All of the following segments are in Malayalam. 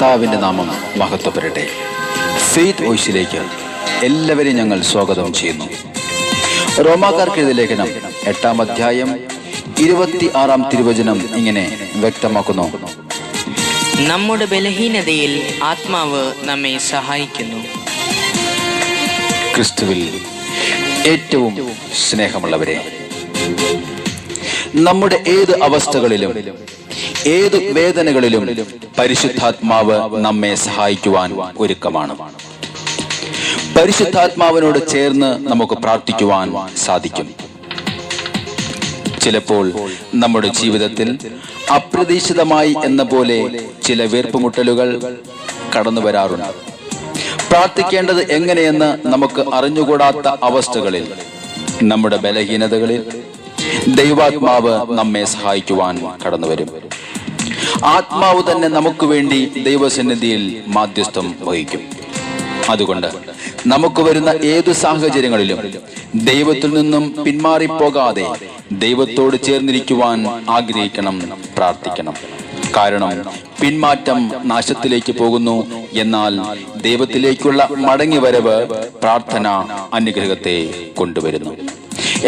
കർത്താവിൻ്റെ നാമം മഹത്വപ്പെടട്ടെ. ഫെയ്ത്ത് വോയിസിലേക്ക് എല്ലാവരെയും ഞങ്ങൾ സ്വാഗതം ചെയ്യുന്നു. റോമാക്കാർക്കെഴുതിയ ലേഖനം 8-ാം അധ്യായം 26-ാം തിരുവചനം ഇങ്ങനെ വ്യക്തമാക്കുന്നു: നമ്മുടെ ബലഹീനതയിൽ ആത്മാവ് നമ്മെ സഹായിക്കുന്നു. ക്രിസ്തുവിൽ ഏറ്റവും സ്നേഹമുള്ളവരെ, നമ്മുടെ ഏത് അവസ്ഥകളിലും ഏത് വേദനകളിലും പരിശുദ്ധാത്മാവ് നമ്മെ സഹായിക്കുവാൻ ഒരുക്കമാണ്. പരിശുദ്ധാത്മാവിനോട് ചേർന്ന് നമുക്ക് പ്രാർത്ഥിക്കുവാൻ സാധിക്കും. ചിലപ്പോൾ നമ്മുടെ ജീവിതത്തിൽ അപ്രതീക്ഷിതമായി എന്ന പോലെ ചില വീർപ്പുമുട്ടലുകൾ കടന്നു വരാറുണ്ട്. പ്രാർത്ഥിക്കേണ്ടത് എങ്ങനെയെന്ന് നമുക്ക് അറിഞ്ഞുകൂടാത്ത അവസ്ഥകളിൽ, നമ്മുടെ ബലഹീനതകളിൽ ദൈവാത്മാവ് നമ്മെ സഹായിക്കുവാൻ കടന്നുവരും. ആത്മാവ് തന്നെ നമുക്ക് വേണ്ടി ദൈവസന്നിധിയിൽ മാധ്യസ്ഥം വഹിക്കും. അതുകൊണ്ട് നമുക്ക് വരുന്ന ഏതു സാഹചര്യങ്ങളിലും ദൈവത്തിൽ നിന്നും പിന്മാറിപ്പോകാതെ ദൈവത്തോട് ചേർന്നിരിക്കുവാൻ ആഗ്രഹിക്കണം, പ്രാർത്ഥിക്കണം. കാരണം പിന്മാറ്റം നാശത്തിലേക്ക് പോകുന്നു, എന്നാൽ ദൈവത്തിലേക്കുള്ള മടങ്ങിവരവ് പ്രാർത്ഥന അനുഗ്രഹത്തെ കൊണ്ടുവരുന്നു.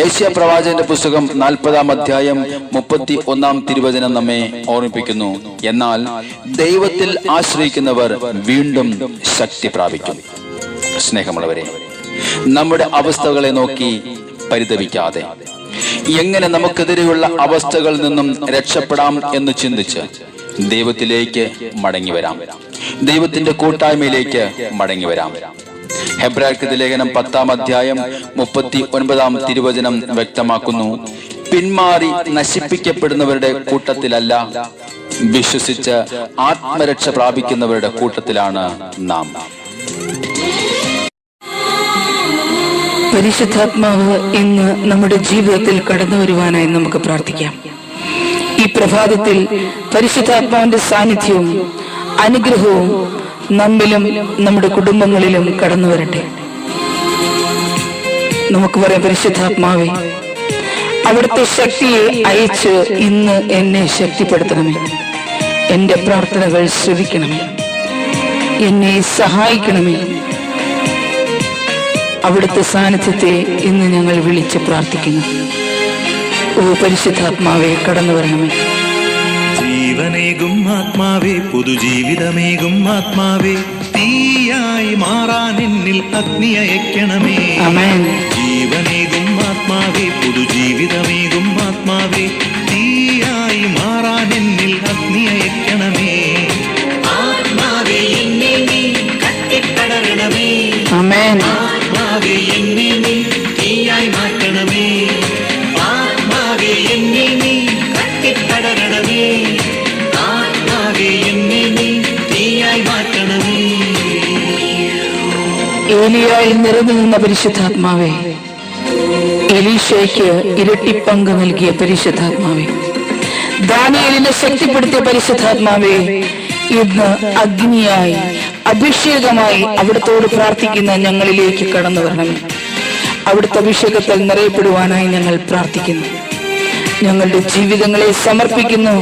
ഏശയ്യാ പ്രവാചകന്റെ പുസ്തകം 40-ാം അധ്യായം 31-ാം തിരുവചനം നമ്മെ ഓർമ്മിപ്പിക്കുന്നു: എന്നാൽ ദൈവത്തിൽ ആശ്രയിക്കുന്നവർ വീണ്ടും ശക്തി പ്രാപിക്കും. സ്നേഹമുള്ളവരെ, നമ്മുടെ അവസ്ഥകളെ നോക്കി പരിതപിക്കാതെ എങ്ങനെ നമുക്കെതിരെയുള്ള അവസ്ഥകളിൽ നിന്നും രക്ഷപ്പെടാം എന്ന് ചിന്തിച്ച് ദൈവത്തിലേക്ക് മടങ്ങി വരാം, ദൈവത്തിന്റെ കൂട്ടായ്മയിലേക്ക് മടങ്ങി വരാം. ഹെബ്രായർക്കെഴുതിയ ലേഖനം 10-ാം അധ്യായം 39-ാം തിരുവചനം വ്യക്തമാക്കുന്നു: പിന്മാറി നശിപ്പിക്കപ്പെടുന്നവരുടെ കൂട്ടത്തിലല്ല, വിശ്വസിച്ച് ആത്മരക്ഷ പ്രാപിക്കുന്നവരുടെ കൂട്ടത്തിലാണ് നാം. പരിശുദ്ധാത്മാവ് ഇന്ന് നമ്മുടെ ജീവിതത്തിൽ കടന്നു വരുവാനായി നമുക്ക് പ്രാർത്ഥിക്കാം. ഈ പ്രഭാതത്തിൽ പരിശുദ്ധാത്മാവിന്റെ സാന്നിധ്യവും അനുഗ്രഹവും നമ്മിലും നമ്മുടെ കുടുംബങ്ങളിലും കടന്നു വരട്ടെ. നമുക്ക് പറയാം: പരിശുദ്ധാത്മാവേ, അവിടുത്തെ ശക്തിയെ അയച്ച് ഇന്ന് എന്നെ ശക്തിപ്പെടുത്തണമേ. എന്റെ പ്രാർത്ഥനകൾ ശ്രവിക്കണമേ, എന്നെ സഹായിക്കണമേ. അവിടുത്തെ സാന്നിധ്യത്തെ ഇന്ന് ഞങ്ങൾ വിളിച്ച് പ്രാർത്ഥിക്കുന്നു. ഓ പരിശുദ്ധാത്മാവേ, കടന്നു വരണമേ. ജീവനേകും ആത്മാവേ, പുതുജീവിതമേകും ആത്മാവേ, തീയായി മാറാൻ എന്നിൽ അഗ്നി അയക്കണമേ. ആമേൻ. ജീവനേകും ആത്മാവേ, പുതുജീവിതമേകും ആത്മാവേ, തീയായി മാറാൻ എന്നിൽ അഗ്നി അയക്കണമേ. ആത്മാവേ, എന്നെ നീ കത്തിപ്പടരണമേ. ആമേൻ. ആത്മാവേ, എന്നെ നീ തീയായി മാറ്റണമേ. ആത്മാവേ, എന്നെ നീ കത്തിപ്പടരണമേ. ആത്മാവേ, എന്നെ നീ തീയായി മാറ്റണമേ. ഏലിയായി നിറഞ്ഞു നിന്ന പരിശുദ്ധാത്മാവേ, എലീശയ്ക്ക് ഇരട്ടി പങ്ക് നൽകിയ പരിശുദ്ധാത്മാവേ, ദാനിയേലിനെ ശക്തിപ്പെടുത്തിയ പരിശുദ്ധാത്മാവേ, ഇന്ന് അഗ്നിയായി അഭിഷേകമായി അവിടുത്തോട് പ്രാർത്ഥിക്കുന്ന ഞങ്ങളിലേക്ക് കടന്നു വരണമേ. അവിടുത്തെ അഭിഷേകത്തിൽ നിറയപ്പെടുവാനായി ഞങ്ങൾ പ്രാർത്ഥിക്കുന്നു. ഞങ്ങളുടെ ജീവിതങ്ങളെ സമർപ്പിക്കുന്നു.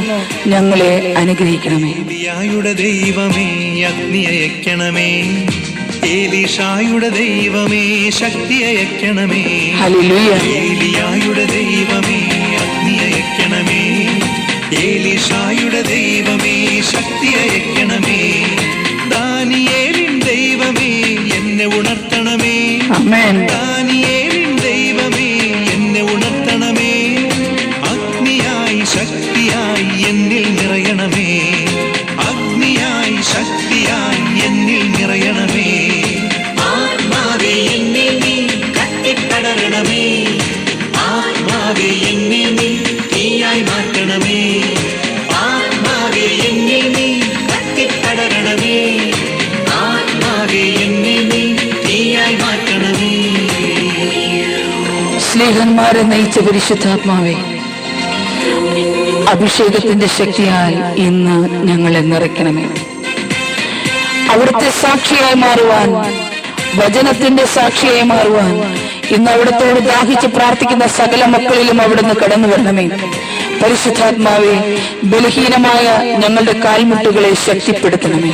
ഞങ്ങളെ അനുഗ്രഹിക്കണമേ. ഏലിയായുടെ ദൈവമേ, അഗ്നി അയക്കണമേ. എലീശായുടെ ദൈവമേ, ശക്തി അയക്കണമേ. ഹല്ലേലൂയ. ഏലിയായുടെ ദൈവമേ, അഗ്നി അയക്കണമേ. എലീശായുടെ ദൈവമേ, ശക്തി അയക്കണമേ. ദാനിയേലിൻ ദൈവമേ, എന്നെ ഉണർത്തണമേ. ആമേൻ. ദാനിയേലിൻ ദൈവമേ, എന്നെ ഉണർത്തണമേ. അഗ്നിയായി ശക്തിയായി എന്നിൽ നിറയണമേ. അഗ്നിയായി ശക്തിയായി എന്നിൽ നിറയണമേ. ആത്മാവേ, എന്നെ നീ കത്തിപ്പടരണമേ. ആത്മാവേ, എന്നെ നീ തീയായി മാറ്റണമേ. ആത്മാവേ, എന്നെ നീ കത്തിപ്പടരണമേ. ആത്മാവേ, എന്നെ നീ തീയായി മാറ്റണമേ. സ്നേഹന്മാരെ നയിച്ച പരിശുദ്ധാത്മാവേ, അഭിഷേകത്തിന്റെ ശക്തിയാൽ ഇന്ന് ഞങ്ങളെ നിറയ്ക്കണമേ. അവിടുത്തെ സാക്ഷിയായി മാറുവാൻ, വചനത്തിന്റെ സാക്ഷിയായി മാറുവാൻ ഇന്ന് അവിടത്തോട് ദാഹിച്ച് പ്രാർത്ഥിക്കുന്ന സകല മക്കളിലും അവിടുന്ന് കടന്നു വരണമേ. പരിശുദ്ധാത്മാവെ, ബലഹീനമായ ഞങ്ങളുടെ കാൽമുട്ടുകളെ ശക്തിപ്പെടുത്തണമേ.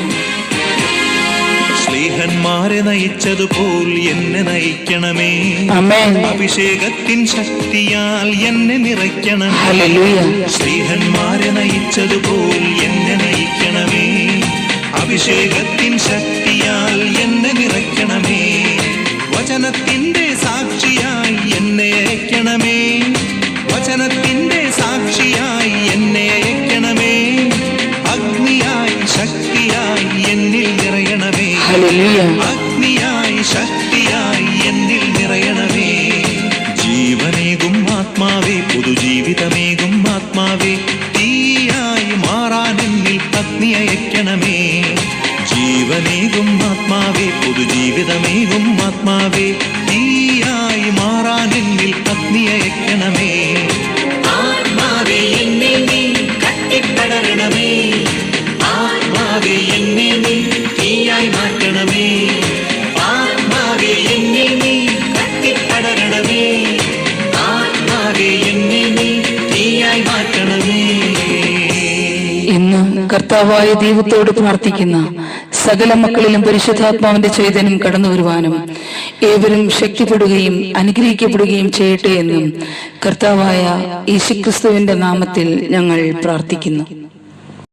സ്ലീഹന്മാരെ നയിച്ചതുപോൽ എന്നെ നയിക്കണമേ. ആമേൻ. അഭിഷേകത്തിൻ ശക്തിയാൽ എന്നെ നിറയ്ക്കണമേ. ഹല്ലേലൂയ. സ്ലീഹന്മാരെ നയിച്ചതുപോൽ എന്നെ നയിക്കണമേ. അഭിഷേകത്തിൻ ശക്തിയാൽ എന്നെ നിറയ്ക്കണമേ. വചനത്തിന്റെ സാക്ഷിയായി എന്നെ അയക്കണമേ. വചനത്തിന്റെ സാക്ഷിയായി എന്നെ അയക്കണമേ. അഗ്നിയായി ശക്തിയായി എന്നിൽ നിറയണമേ. ഹല്ലേലൂയ. അഗ്നിയായി ശക്തിയായി എന്നിൽ നിറയണമേ. ജീവനേകും ആത്മാവേ, പുതുജീവിതമേകും ആത്മാവേ, തീയായി മാറാൻ എന്നിൽ അഗ്നി അയക്കണമേ. ജീവനേകും ആത്മാവേ, പുതുജീവിതമേകും ആത്മാവേ, തീയായി മാറാൻ എന്നിൽ അഗ്നി അയക്കണമേ. ആത്മാവേ, എന്നെ നീ കത്തിപ്പടരണമേ. ആത്മാവേ, എന്നെ നീ തീയായി മാറ്റണമേ. ആത്മാവേ, എന്നെ നീ കത്തിപ്പടരണമേ. ആത്മാവേ, എന്നെ നീ തീയായി മാറ്റണമേ. ഇന്ന് കർത്താവായ ദൈവത്തോട് പ്രാർത്ഥിക്കുന്ന സകല മക്കളിലും പരിശുദ്ധാത്മാവിന്റെ ചൈതന്യം കടന്നു വരുവാനും ഏവരും ശക്തിപ്പെടുകയും അനുഗ്രഹിക്കപ്പെടുകയും ചെയ്യട്ടെ എന്നും കർത്താവായ യേശുക്രിസ്തുവിന്റെ നാമത്തിൽ ഞങ്ങൾ പ്രാർത്ഥിക്കുന്നു.